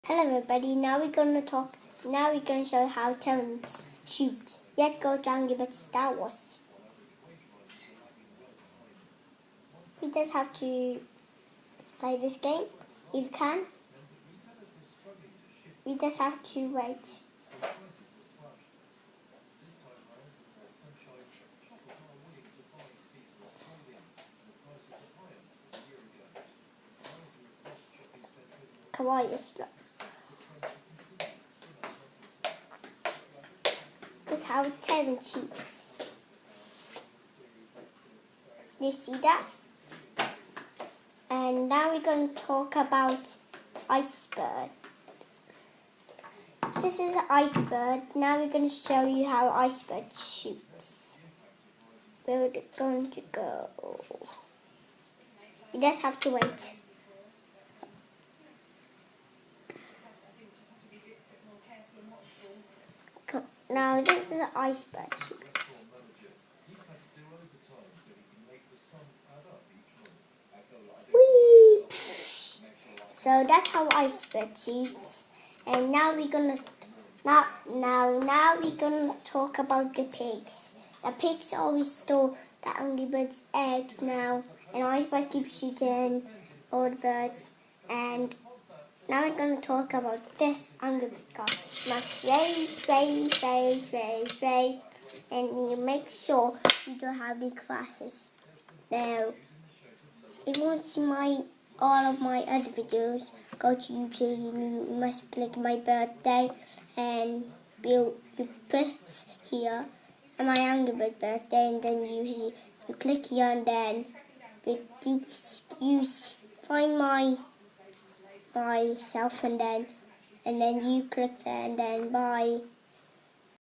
Hello everybody, now we're going to show how to shoot. Let's go to Angry Birds Star Wars. We just have to play this game, if you can. We just have to wait. Kawaii is slow. This is how Terran shoots. You see that? And now we're going to talk about Icebird. This is Icebird. Now we're going to show you how Icebird shoots. Where is it going to go? You just have to wait. Now this is Icebird shoots. Whee! So that's how Icebird shoots. And now we're gonna talk about the pigs. The pigs always stole the Angry Birds eggs now, and Icebird keeps shooting all the birds. And now we're going to talk about this Angry Bird car. You must race, and you make sure you don't have the classes. Now, if you want to see all of my other videos, go to YouTube. You must click my birthday, and you press here, and my Angry Bird birthday, and then you click here, and then you find myself, and then you click there, and then bye.